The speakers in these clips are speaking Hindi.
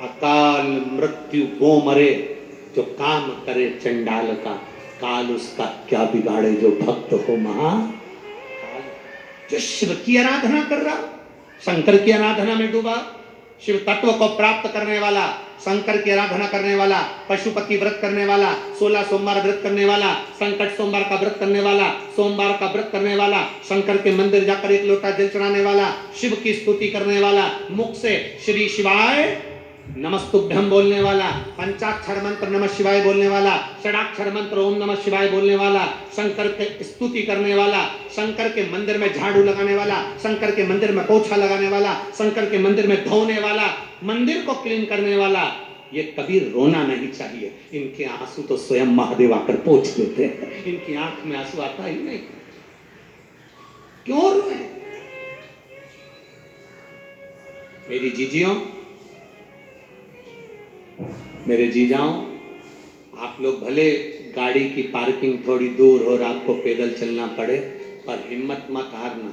अकाल मृत्यु वो मरे जो काम करे चंडाल का, काल उसका क्या बिगाड़े जो भक्त हो महाकाल। जो शिव की आराधना कर रहा, शंकर की आराधना में डूबा, शिव तत्व को प्राप्त करने वाला, शंकर की आराधना करने वाला, पशुपति व्रत करने वाला, 16 सोमवार व्रत करने वाला, संकट सोमवार का व्रत करने वाला, सोमवार का व्रत करने वाला, शंकर के मंदिर जाकर एक लोटा जल चढ़ाने वाला, शिव की स्तुति करने वाला, मुख से श्री शिवाय नमस्तुभ्यम बोलने वाला, पंचाक्षर मंत्र नमः शिवाय बोलने वाला, षडाक्षर मंत्र ओम नमः शिवाय बोलने वाला, शंकर के स्तुति करने वाला, शंकर के मंदिर में झाड़ू लगाने वाला, शंकर के मंदिर में पोछा लगाने वाला, शंकर के मंदिर में धोने वाला, मंदिर को क्लीन करने वाला, ये कभी रोना नहीं चाहिए। इनके आंसू तो स्वयं महादेव आकर पोंछ देते हैं, इनकी आंख में आंसू आता ही नहीं, क्यों रोए? मेरी जीजियों, मेरे जीजाओं, आप लोग भले गाड़ी की पार्किंग थोड़ी दूर हो और आपको पैदल चलना पड़े, पर हिम्मत मत हारना।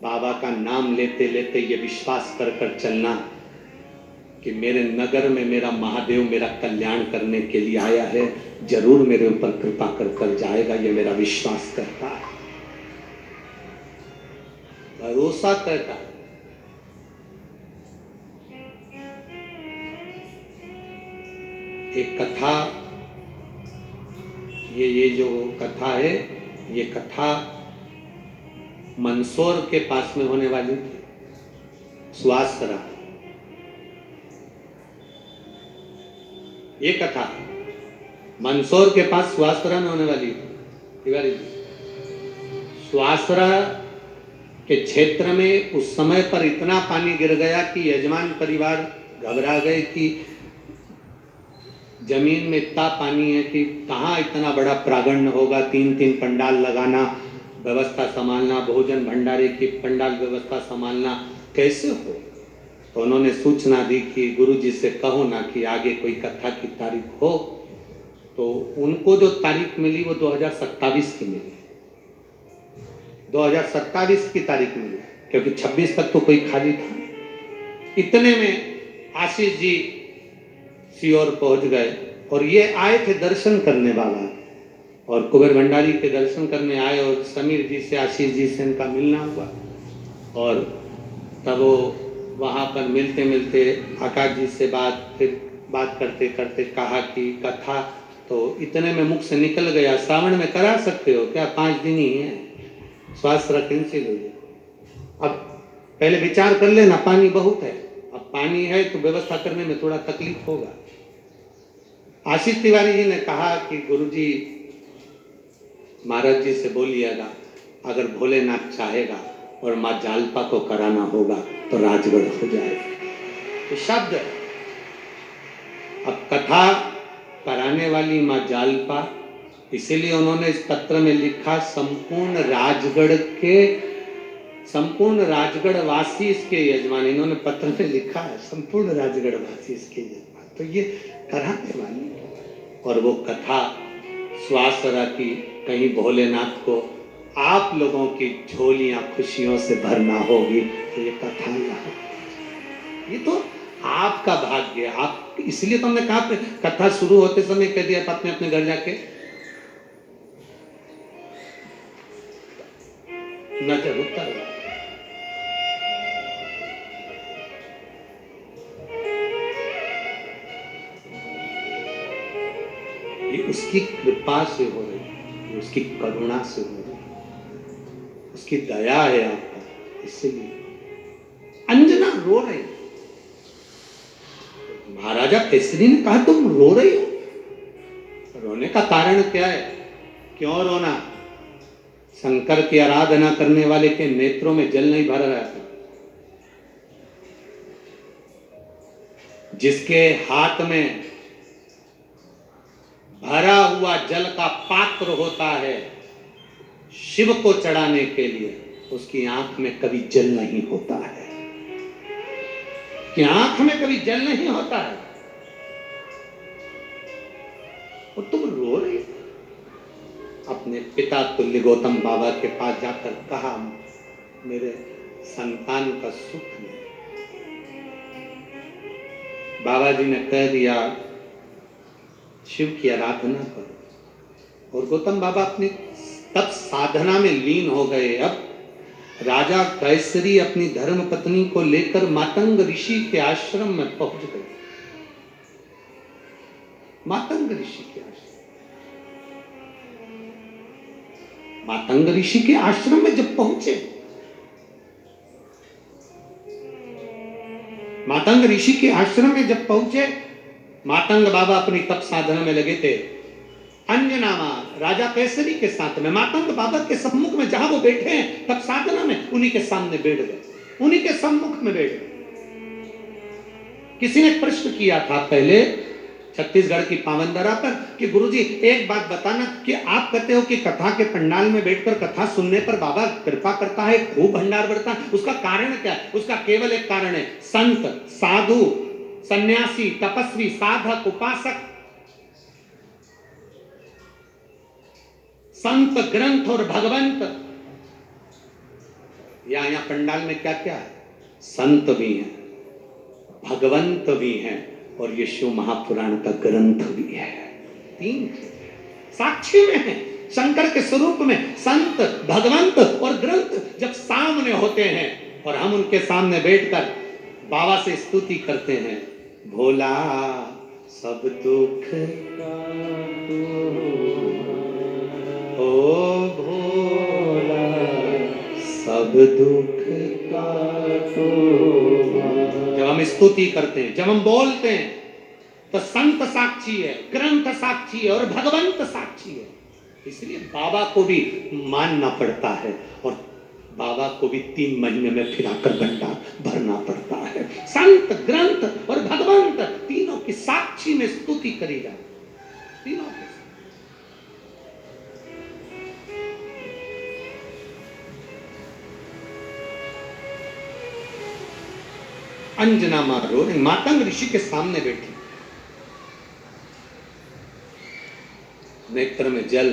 बाबा का नाम लेते लेते ये विश्वास कर कर चलना कि मेरे नगर में मेरा महादेव मेरा कल्याण करने के लिए आया है, जरूर मेरे ऊपर कृपा कर कर जाएगा, ये मेरा विश्वास करता है, भरोसा करता है। एक कथा, ये जो कथा है, ये कथा मंदसौर के पास में होने वाली थी, सुवासरा। ये कथा मंदसौर के पास सुवासरा में होने वाली थी। सुवासरा के क्षेत्र में उस समय पर इतना पानी गिर गया कि यजमान परिवार घबरा गए कि जमीन में इतना पानी है कि कहाँ इतना बड़ा प्रांगण होगा, 3-3 पंडाल लगाना, व्यवस्था संभालना, भोजन भंडारे की पंडाल व्यवस्था संभालना कैसे हो। तो उन्होंने सूचना दी कि गुरुजी से कहो ना कि आगे कोई कथा की तारीख हो। तो उनको जो तारीख मिली वो 2027 की मिली, 2027 की तारीख मिली, क्योंकि 26 तक तो कोई खाली था। इतने में आशीष जी सीओर पहुंच गए और ये आए थे दर्शन करने वाला, और कुबेर भंडारी के दर्शन करने आए और समीर जी से, आशीष जी से इनका मिलना हुआ। और तब वो वहाँ पर मिलते मिलते आकाश जी से फिर बात करते करते कहा कि कथा तो इतने में मुख से निकल गया, श्रावण में करा सकते हो क्या, 5 दिन ही है, स्वास्थ्य कैंसिल हो जाए। अब पहले विचार कर लेना, पानी बहुत है, अब पानी है तो व्यवस्था करने में थोड़ा तकलीफ होगा। आशीष तिवारी जी ने कहा कि गुरुजी महाराज जी से बोलिएगा, अगर भोलेनाथ चाहेगा और माँ जालपा को कराना होगा तो राजगढ़ हो जाएगा। तो शब्द अब कथा कराने वाली माँ जालपा, इसीलिए उन्होंने इस पत्र में लिखा संपूर्ण राजगढ़ वासी इसके यजमान। इन्होंने पत्र में लिखा है संपूर्ण राजगढ़ वासी इसके यजमान, तो ये कराने वाली। और वो कथा सुवासरा की, कहीं भोलेनाथ को आप लोगों की झोलियां खुशियों से भरना होगी, तो ये कथा यहाँ, ये तो आपका भाग्य। आप, इसलिए तो हमने कहा कथा शुरू होते समय कह दिया अपने अपने घर जाके नजर उतर। ये उसकी कृपा से हो रही है, ये उसकी करुणा से हो रही है, उसकी दया है आप पर। इसलिए अंजना रो रही, महाराजा केसरी ने कहा तुम रो रही हो, रोने का कारण क्या है, क्यों रोना? शंकर की आराधना करने वाले के नेत्रों में जल नहीं भर रहा था, जिसके हाथ में भरा हुआ जल का पात्र होता है शिव को चढ़ाने के लिए, उसकी आंख में कभी जल नहीं होता है, कि आंख में कभी जल नहीं होता है। और तुम रो रही, अपने पिता तुल्य गौतम बाबा के पास जाकर कहा मेरे संतान का सुख नहीं। बाबा जी ने कह दिया शिव की आराधना करो, और गौतम बाबा अपनी तब साधना में लीन हो गए। अब राजा कैसरी अपनी धर्म पत्नी को लेकर मातंग ऋषि के आश्रम में पहुंच गए। मातंग ऋषि के आश्रम, मातंग ऋषि के आश्रम में जब पहुंचे, मातंग ऋषि के आश्रम में जब पहुंचे, मातंग बाबा अपनी तप साधना में लगे थे। अंजनामा राजा केसरी के साथ में मातंग बाबा के सम्मुख में जहां वो बैठे हैं तप साधना में, उन्हीं के सामने बैठ गए, उन्हीं के सम्मुख में बैठ गए। किसी ने प्रश्न किया था पहले छत्तीसगढ़ की पावनदरा पर कि गुरुजी एक बात बताना कि आप कहते हो कि कथा के पंडाल में बैठकर कथा सुनने पर बाबा कृपा करता है, खूब भंडार बढ़ता है, उसका कारण क्या है? उसका केवल एक कारण है, संत, साधु, सन्यासी, तपस्वी, साधक, उपासक, संत, ग्रंथ और भगवंत। यहाँ पंडाल में क्या क्या है? संत भी हैं, भगवंत भी हैं, और ये शिव महापुराण का ग्रंथ भी है। तीन साक्षी में है शंकर के स्वरूप में। संत, भगवंत और ग्रंथ जब सामने होते हैं और हम उनके सामने बैठकर बाबा से स्तुति करते हैं, भोला सब दुख ओ भोला सब दुख का जब हम स्तुति करते हैं, जब हम बोलते हैं, तो संत साक्षी है, ग्रंथ साक्षी है और भगवंत साक्षी है। इसलिए बाबा को भी मानना पड़ता है और बाबा को भी 3 महीने में फिराकर गंडा भरना पड़ता है। संत, ग्रंथ और भगवंत तीनों की साक्षी में स्तुति करी जाए, तीनों की। अंजना मारो मातंग ऋषि के सामने बैठी, नेत्र में जल,